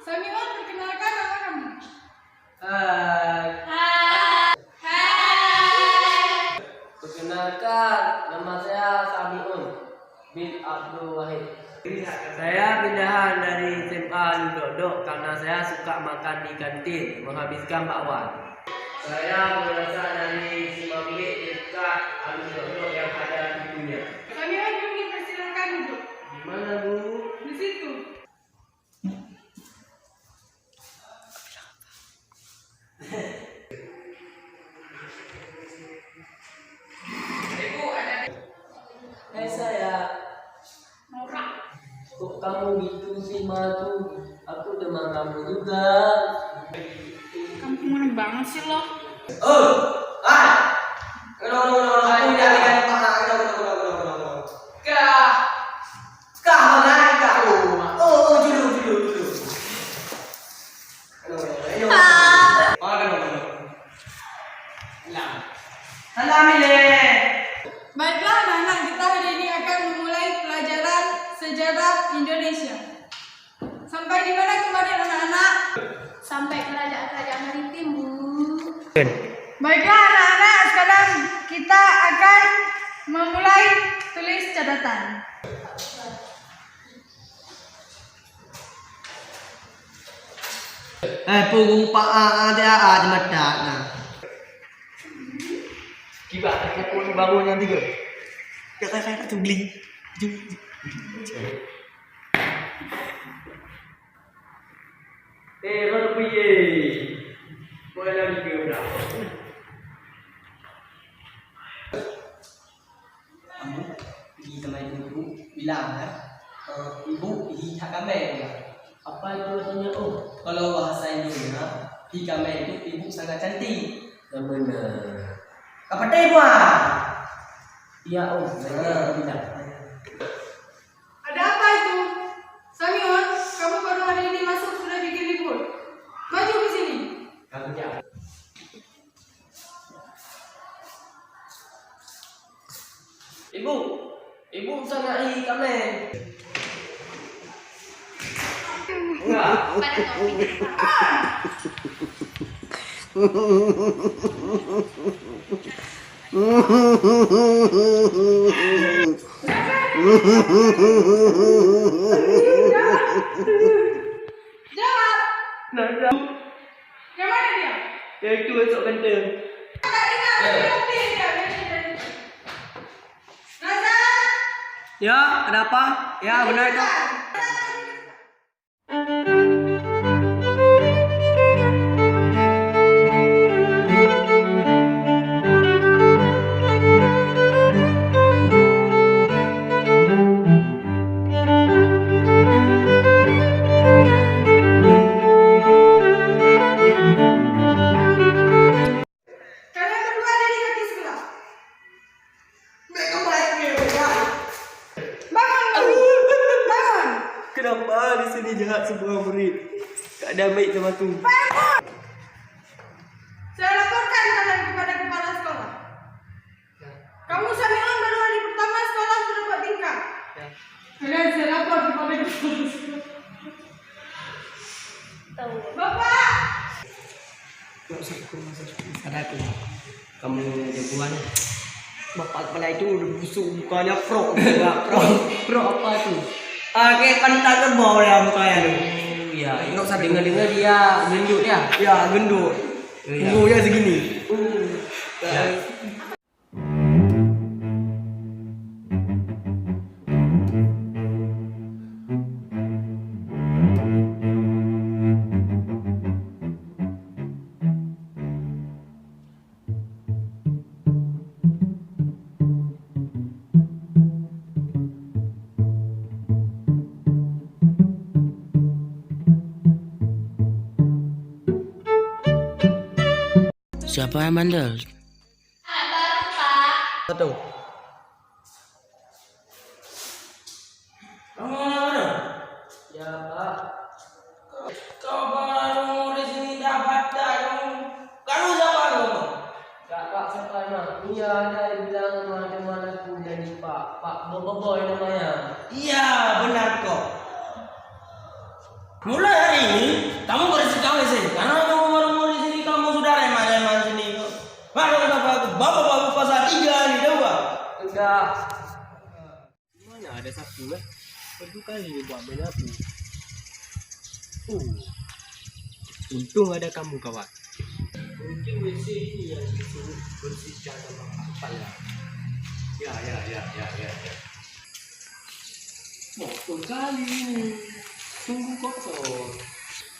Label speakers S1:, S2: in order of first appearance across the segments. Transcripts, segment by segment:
S1: Samiwan, perkenalkan nama kamu.
S2: Perkenalkan, nama saya Samiun bin Abdul Wahid. Saya pindahan dari SMA Ludodo karena saya suka makan di kantin, menghabiskan bakwan. Saya berasal dari Semanggi dekat Ludodo yang ada di dunia.
S1: Samiwan, kamu dipersilakan duduk.
S2: Di mana, Bu?
S1: Di situ.
S2: Hai saya.
S1: Nora.
S2: Kok kamu gitu sih, Matu? Aku demam kamu juga.
S1: Kamu kemana banget sih lo? Baiklah anak-anak, kita hari ini akan memulai pelajaran sejarah Indonesia. Sampai di mana kemarin anak-anak?
S3: Sampai kerajaan-kerajaan maritim, Bu.
S1: Baiklah anak-anak, sekarang kita akan memulai tulis catatan.
S4: Punggung pak ada medak nah.
S2: Gimana aku bangun yang tiga?
S4: Kayak jubling.
S2: Baru piye? Boleh lagi ke berapa?
S4: Kamu pergi sama ibu bilang kan, ibu pergi hak kami ya.
S2: Apa itu artinya? Oh,
S4: Kalau bahasa Indonesia, hi kami itu ibu sangat cantik.
S2: yang benar.
S4: Apa teh buat?
S2: Iya, Om. Saya tidak.
S1: Ada apa itu? Samion, kamu baru hari ini masuk sudah bikin libur. Maju ke sini.
S2: Kamu ya. Ibu sangat hi kami. Enggak.
S3: Pada topik.
S1: Jawab.
S2: Nada.
S1: Yang mana dia?
S2: Yang itu esok kentang.
S1: Tak dengar. Nanti dia. Nasa.
S4: Ya, ada apa? Ya, benar itu.
S1: Kalian berdua ada di kaki sebelah. Bangun.
S2: Kenapa di sini jahat semua murid? Tak ada baik sama tu.
S1: Saya laporkan kalian kepada kepala sekolah. Kamu Samion baru hari pertama sekolah sudah buat tingkah. Kalian saya lapor kepada kepala sekolah. Bapak.
S4: Ada aku. Kamu jagoan. Bapak kepala itu udah busuk mukanya pro. Pro apa tuh? Kayak pantat kerbau ya mukanya tuh.
S2: Iya,
S4: Nggak usah
S2: dengar dia gendut ya.
S4: Ya, gendut.
S2: Iya.
S4: Punggungnya segini.
S2: Ya.
S5: Siapa yang bandel?
S4: Satu.
S2: Kamu mana? Ya Pak.
S4: Kau baru di sini dapat kamu. Kamu siapa kamu?
S2: Kak Pak siapa emang? Iya ada yang bilang mana aku jadi Pak Boboiboy namanya.
S4: Iya, benar kok. Mulai hari ini kamu bersih kami sih. Karena kamu baru mau di sini kamu sudah remah-remah sini. Baru apa aku bapak pasar 3 nih tahu gak?
S2: Enggak.
S4: Mana ada sapu lah. Perlu kali buat menyapu. Untung ada kamu kawan. Mungkin WC ini yang disuruh bersihkan sama apa ya? Ya. Kotor kali ini. Sungguh kotor.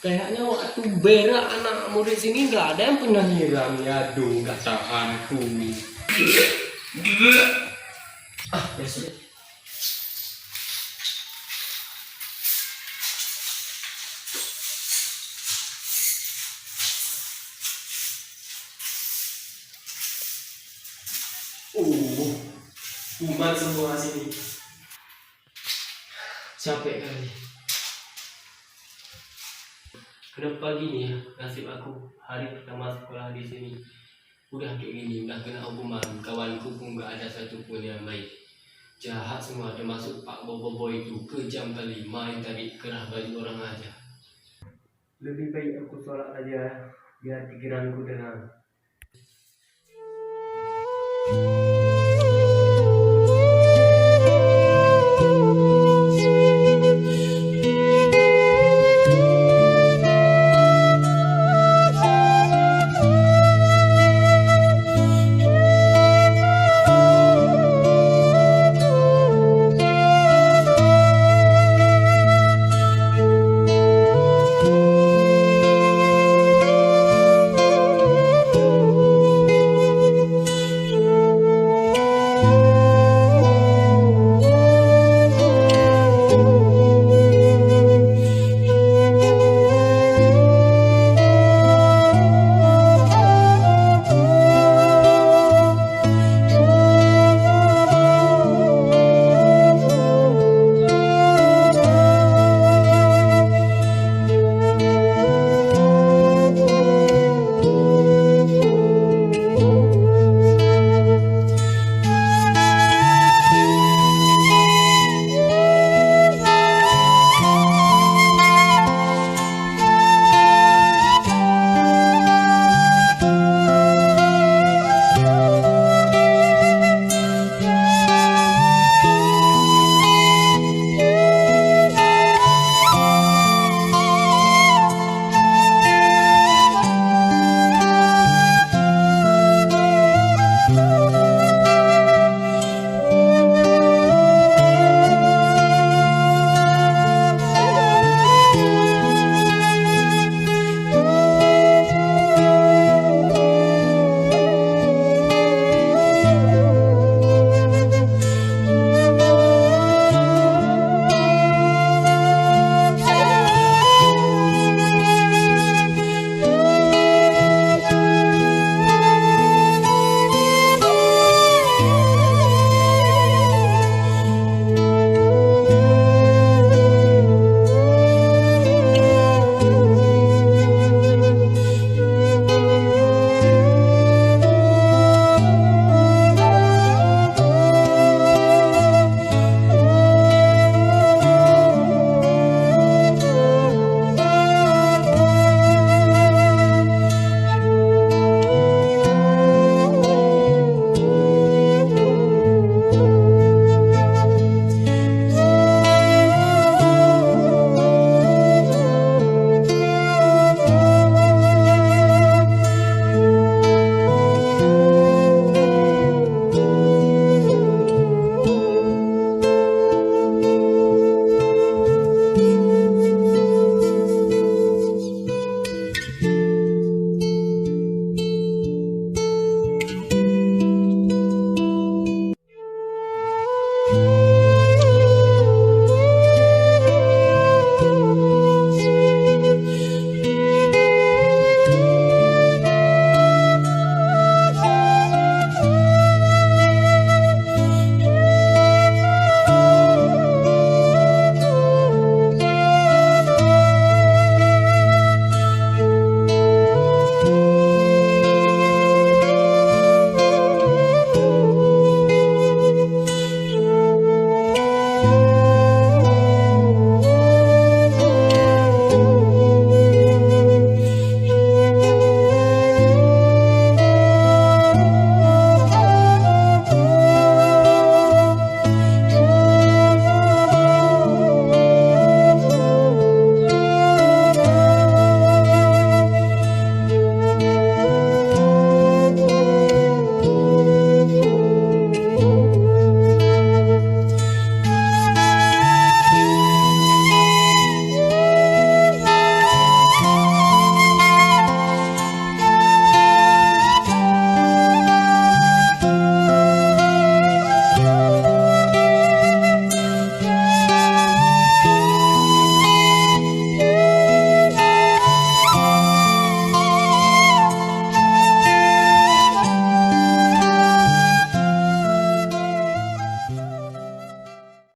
S2: Kayaknya waktu berak anak murid sini nggak ada yang pernah nyiram.
S4: Aduh, gak tahanku.
S2: Ya sudah.
S4: Kuman semua sini.
S2: Capek kali. Kenapa gini ya nasib aku hari pertama sekolah di sini udah kayak gini, udah kena hukuman, kawanku pun nggak ada satupun yang baik, jahat semua termasuk Pak Boboiboy itu, kejam kali, main tarik kerah baju orang aja. Lebih baik aku sholat aja biar pikiranku tenang.